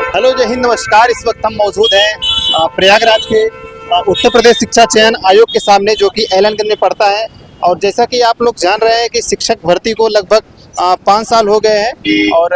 Hello जय हिंद, नमस्कार। इस वक्त हम मौजूद हैं प्रयागराज के उत्तर प्रदेश शिक्षा चयन आयोग के सामने, जो कि एलनगंज में पड़ता है। और जैसा कि आप लोग जान रहे हैं कि शिक्षक भर्ती को लगभग 5 साल हो गए हैं, और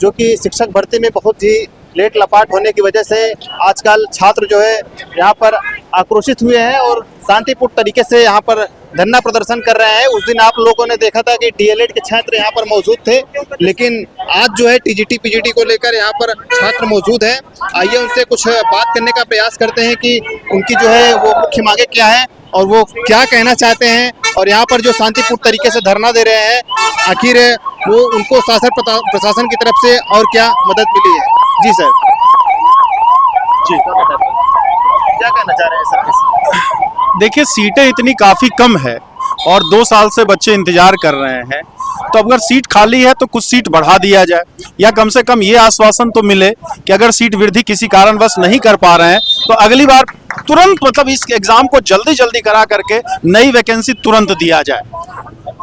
जो कि शिक्षक भर्ती में बहुत ही लेट लपाट होने की वजह से आजकल छात्र जो है यहाँ पर आक्रोशित हुए हैं और शांतिपूर्ण तरीके से यहाँ पर धरना प्रदर्शन कर रहे हैं। उस दिन आप लोगों ने देखा था कि डीएलएड के छात्र यहाँ पर मौजूद थे, लेकिन आज जो है टीजीटी पीजीटी को लेकर यहाँ पर छात्र मौजूद हैं। आइए उनसे कुछ बात करने का प्रयास करते हैं कि उनकी जो है वो मुख्य मांगे क्या है और वो क्या कहना चाहते हैं, और यहाँ पर जो शांतिपूर्ण तरीके से धरना दे रहे हैं, आखिर वो उनको शासन प्रशासन की तरफ से और क्या मदद मिली है। जी सर, जी क्या कहना चाह रहे हैं सर? देखिए, सीटें इतनी काफ़ी कम है और 2 साल से बच्चे इंतजार कर रहे हैं, तो अगर सीट खाली है तो कुछ सीट बढ़ा दिया जाए, या कम से कम ये आश्वासन तो मिले कि अगर सीट वृद्धि किसी कारणवश नहीं कर पा रहे हैं तो अगली बार तुरंत, मतलब इस एग्ज़ाम को जल्दी करा करके नई वैकेंसी तुरंत दिया जाए।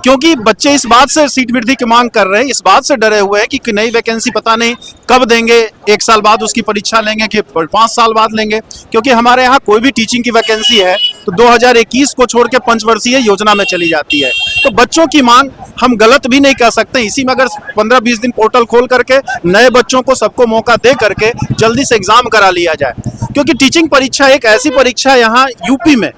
क्योंकि बच्चे इस बात से सीट वृद्धि की मांग कर रहे हैं, इस बात से डरे हुए हैं कि नई वैकेंसी पता नहीं कब देंगे, 1 साल बाद उसकी परीक्षा लेंगे कि 5 साल बाद लेंगे। क्योंकि हमारे यहाँ कोई भी टीचिंग की वैकेंसी है तो 2021 को छोड़ के पंचवर्षीय योजना में चली जाती है। तो बच्चों की मांग हम गलत भी नहीं कह सकते। इसी में अगर 15-20 दिन पोर्टल खोल करके नए बच्चों को सबको मौका दे करके जल्दी से एग्जाम करा लिया जाए, क्योंकि टीचिंग परीक्षा एक ऐसी परीक्षा है यहाँ यूपी में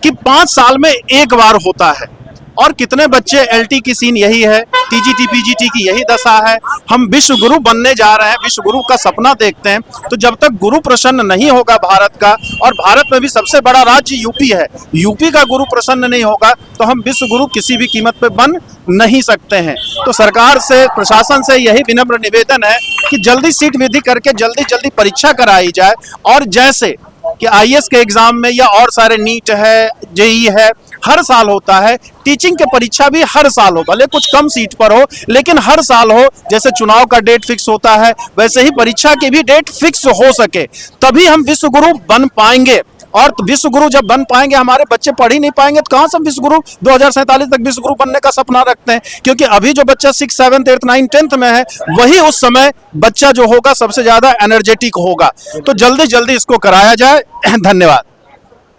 कि 5 साल में एक बार होता है। और कितने बच्चे एलटी की सीन यही है, टीजीटी पीजीटी की यही दशा है। हम विश्व गुरु बनने जा रहे हैं, विश्व गुरु का सपना देखते हैं, तो जब तक गुरु प्रसन्न नहीं होगा भारत का, और भारत में भी सबसे बड़ा राज्य यूपी है, यूपी का गुरु प्रसन्न नहीं होगा तो हम विश्व गुरु किसी भी कीमत पे बन नहीं सकते हैं। तो सरकार से, प्रशासन से यही विनम्र निवेदन है कि जल्दी सीट वृद्धि करके जल्दी परीक्षा कराई जाए। और जैसे कि आईएएस के एग्जाम में या और सारे नीट है, जेई है, हर साल होता है, टीचिंग के परीक्षा भी हर साल हो, भले कुछ कम सीट पर हो लेकिन हर साल हो। जैसे चुनाव का डेट फिक्स होता है वैसे ही परीक्षा की भी डेट फिक्स हो सके, तभी हम विश्व गुरु बन पाएंगे। और विश्व गुरु जब बन पाएंगे, हमारे बच्चे पढ़ ही नहीं पाएंगे तो कहाँ से हम विश्व गुरु 2047 तक विश्व गुरु बनने का सपना रखते हैं। क्योंकि अभी जो बच्चा 6, 7, 8, 9, 10th में है, वही उस समय बच्चा जो होगा सबसे ज्यादा एनर्जेटिक होगा। तो जल्दी इसको कराया जाए। धन्यवाद।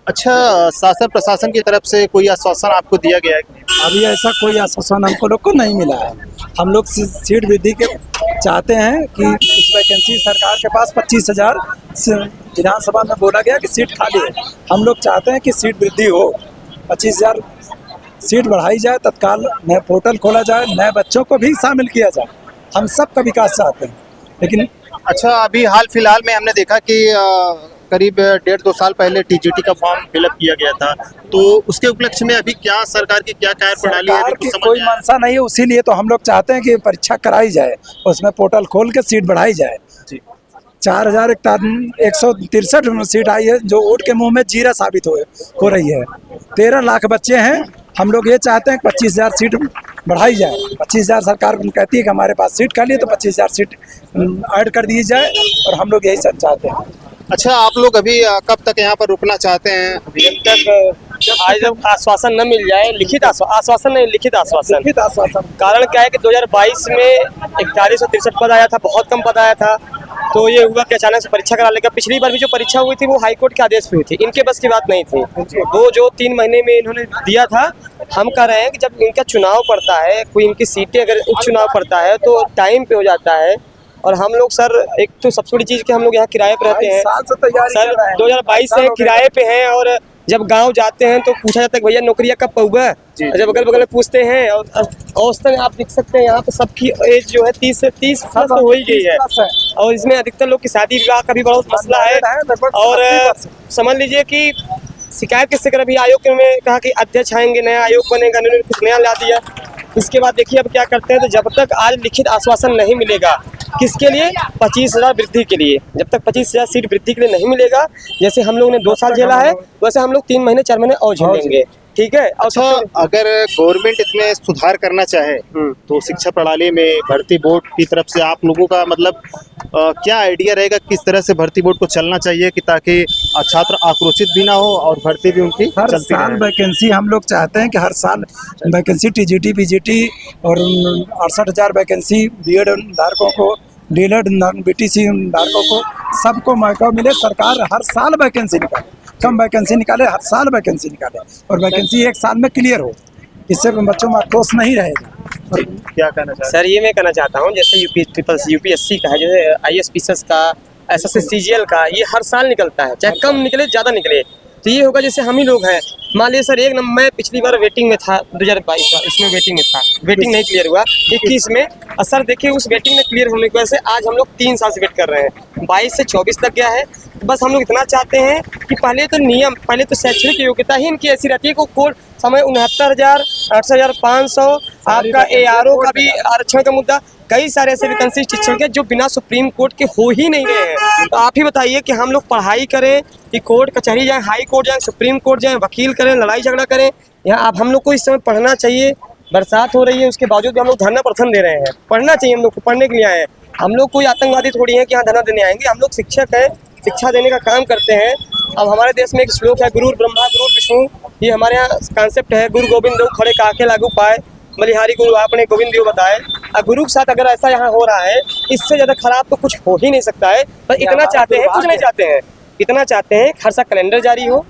अच्छा, शासन प्रशासन की तरफ से कोई आश्वासन आपको दिया गया है? अभी ऐसा कोई आश्वासन हमको लोग को नहीं मिला है। हम लोग सीट वृद्धि के चाहते हैं कि इस वैकेंसी सरकार के पास 25,000 विधानसभा में बोला गया कि सीट खाली है। हम लोग चाहते हैं कि सीट वृद्धि हो, 25,000 सीट बढ़ाई जाए, तत्काल नया पोर्टल खोला जाए, नए बच्चों को भी शामिल किया जाए। हम सबका विकास चाहते हैं। लेकिन अच्छा, अभी हाल फिलहाल में हमने देखा कि करीब 1.5-2 साल पहले टीजीटी का फॉर्म फिलअप किया गया था, तो उसके उपलक्ष्य में अभी क्या सरकार की क्या कार्य प्रणाली है? सरकार की कोई मंशा नहीं है, उसीलिए तो हम लोग चाहते हैं कि परीक्षा कराई जाए, उसमें पोर्टल खोल के सीट बढ़ाई जाए। 4,163 सीट आई है, जो वोट के मुंह में जीरा साबित हो रही है। 13 लाख बच्चे हैं। हम लोग ये चाहते हैं कि 25,000 सीट बढ़ाई जाए। 25,000 सरकार कहती है कि हमारे पास सीट खाली है, तो 25,000 सीट ऐड कर दी जाए, और हम लोग यही सब चाहते हैं। अच्छा, आप लोग अभी कब तक यहाँ पर रुकना चाहते हैं? जब तक आज जब आश्वासन न मिल जाए, लिखित आश्वासन नहीं, लिखित आश्वासन। कारण क्या है कि 2022 में 4163 पद आया था, बहुत कम पद आया था। तो ये हुआ कि अचानक से परीक्षा करा लेगा। पिछली बार भी जो परीक्षा हुई थी वो हाईकोर्ट के आदेश पे हुई थी, इनके बस की बात नहीं थी। वो जो 3 महीने में इन्होंने दिया था, हम कह रहे हैं कि जब इनका चुनाव पड़ता है, कोई इनकी सीटें अगर उपचुनाव पड़ता है तो टाइम पे हो जाता है। और हम लोग सर, एक तो सबसे बड़ी चीज़ कि हम लोग यहाँ किराए पे रहते हैं सर, 2022 से किराए पे हैं। और जब गांव जाते हैं तो पूछा जाता है कि भैया नौकरिया कब पाऊंगा, जब अगल बगल पूछते हैं। और औसतन आप देख सकते हैं यहाँ पे सबकी एज जो है 30 साल तो हो ही गई है, और इसमें अधिकतर लोग की शादी विवाह का भी बहुत मसला है। और समझ लीजिए कि शिकायत किससे कर, अभी आयोग में कहा कि अध्यक्ष आएंगे, नया आयोग बनेगा, उन्होंने कुछ नया ला दिया। इसके बाद देखिए अब क्या करते हैं। तो जब तक आज लिखित आश्वासन नहीं मिलेगा, किसके लिए? 25,000 वृद्धि के लिए। जब तक 25,000 सीट वृद्धि के लिए नहीं मिलेगा, जैसे हम लोग ने 2 साल झेला है, वैसे हम लोग 3 महीने 4 महीने और झेलेंगे। ठीक है। अच्छा, अगर गवर्नमेंट इसमें सुधार करना चाहे तो शिक्षा प्रणाली में भर्ती बोर्ड की तरफ से आप लोगों का मतलब क्या आइडिया रहेगा, किस तरह से भर्ती बोर्ड को चलना चाहिए कि ताकि छात्र आक्रोशित भी ना हो और भर्ती भी उनकी हर साल वैकेंसी हम लोग चाहते हैं कि हर साल वैकेंसी टीजीटी पीजीटी और 68,000 वैकेंसी बीएड धारकों को डीलर BTC धारकों को सबको मौका मिले। सरकार हर साल वैकेंसी निकाले, कम वैकेंसी निकाले, हर साल वैकेंसी निकाले और वैकेंसी एक साल में क्लियर हो। इससे बच्चों में आक्रोश नहीं रहेगा। और क्या कहना चाहते सर ये मैं कहना चाहता हूँ, जैसे यूपीएससी का है, जैसे ISPSS का, SSC CGL का, ये हर साल निकलता है, चाहे कम निकले ज़्यादा निकले। तो ये होगा जैसे हम ही लोग हैं, मान लीजिए सर एक नंबर, मैं पिछली बार वेटिंग में था 2022 का, इसमें वेटिंग में था, वेटिंग नहीं क्लियर हुआ 21 में। और सर देखिए उस वेटिंग में क्लियर होने की वजह से आज हम लोग 3 साल से वेट कर रहे हैं, 22 से 24 तक गया है। बस हम लोग इतना चाहते हैं कि पहले तो शैक्षणिक योग्यता ही इनकी ऐसी रहती है कि कोड समय 69,000, 68,500, आपका ARO का भी आरक्षण का मुद्दा, कई सारे ऐसे वैकेंसी शिक्षण के जो बिना सुप्रीम कोर्ट के हो ही नहीं रहे हैं। तो आप ही बताइए कि हम लोग पढ़ाई करें कि कोर्ट कचहरी जाएं, हाई कोर्ट जाएं, सुप्रीम कोर्ट जाएं, वकील करें, लड़ाई झगड़ा करें। यहाँ आप हम लोग को इस समय पढ़ना चाहिए। बरसात हो रही है, उसके बावजूद भी हम लोग धरना प्रदर्शन दे रहे हैं। पढ़ना चाहिए, हम लोग को पढ़ने के लिए आए हैं। हम लोग कोई आतंकवादी थोड़ी है कि यहाँ धरना देने आएंगे। हम लोग शिक्षक हैं, शिक्षा देने का काम करते हैं। अब हमारे देश में एक श्लोक है, गुरु ब्रह्मा गुरु विष्णु, ये हमारे यहाँ कॉन्सेप्ट है। गुरु गोविंद दो खड़े काके लागू पाए, बलिहारी गुरु आपने गोविंद देव बताए। और गुरु के साथ अगर ऐसा यहाँ हो रहा है, इससे ज़्यादा खराब तो कुछ हो ही नहीं सकता है। पर इतना चाहते हैं, कुछ नहीं चाहते हैं, इतना चाहते हैं हर साल कैलेंडर जारी हो,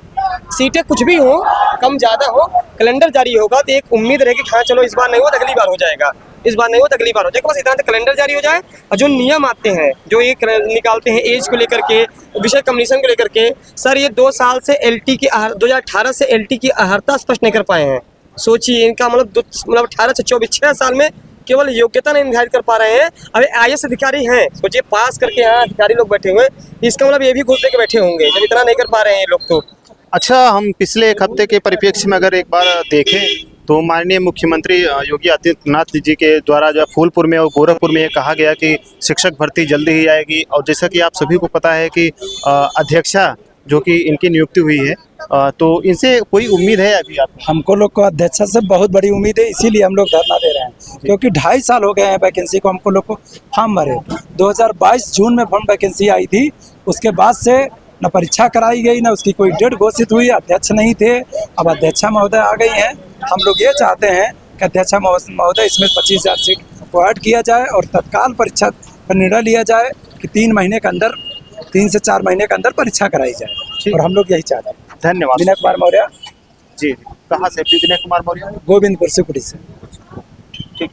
सीटें कुछ भी हो, कम ज़्यादा हो, कैलेंडर जारी होगा तो एक उम्मीद रहेगी कि हाँ चलो इस बार नहीं हो तो अगली बार हो जाएगा, इस बार नहीं हो तो अगली बार हो जाएगा। बस इतना तो कैलेंडर जारी हो जाए। और जो नियम आते हैं, जो एक निकालते हैं एज को लेकर के, विषय कम्युनिकेशन को लेकर के, सर ये 2 साल से LT की 2018 से LT की अहर्ता स्पष्ट नहीं कर पाए हैं। सोचिए इनका मतलब 18 से 24 6 साल में केवल योग्यता नहीं निर्धारित कर पा रहे हैं। अभी IAS अधिकारी हैं, सोचिए पास करके यहाँ अधिकारी लोग बैठे हुए, इसका मतलब ये भी घुस दे के बैठे होंगे जब इतना नहीं कर पा रहे हैं ये लोग। तो अच्छा, हम पिछले एक हफ्ते के परिप्रेक्ष्य में अगर एक बार देखें तो माननीय मुख्यमंत्री योगी आदित्यनाथ जी के द्वारा जो फूलपुर में और गोरखपुर में ये कहा गया कि शिक्षक भर्ती जल्दी ही आएगी। और जैसा कि आप सभी को पता है कि अध्यक्षा जो कि इनकी नियुक्ति हुई है, तो इनसे कोई उम्मीद है अभी आप? हमको लोग को अध्यक्षा से बहुत बड़ी उम्मीद है, इसीलिए हम लोग धरना दे रहे हैं। क्योंकि 2.5 साल हो गए हैं वैकेंसी को, हमको लोग को फॉर्म भरे 2022 जून में फॉर्म वैकेंसी आई थी। उसके बाद से न परीक्षा कराई गई, न उसकी कोई डेट घोषित हुई, अध्यक्ष नहीं थे। अब अध्यक्षा महोदय आ गई हैं। हम लोग ये चाहते हैं कि अध्यक्षा महोदय इसमें 25,000 सीट को ऐड किया जाए और तत्काल परीक्षा का निर्णय लिया जाए कि 3 महीने के अंदर, 3 से 4 महीने के अंदर परीक्षा कराई जाए। और हम लोग यही चाहते हैं। धन्यवाद। विनय कुमार मौर्य। जी, कहाँ से? विनय कुमार मौर्य, गोविंदपुर से। ठीक।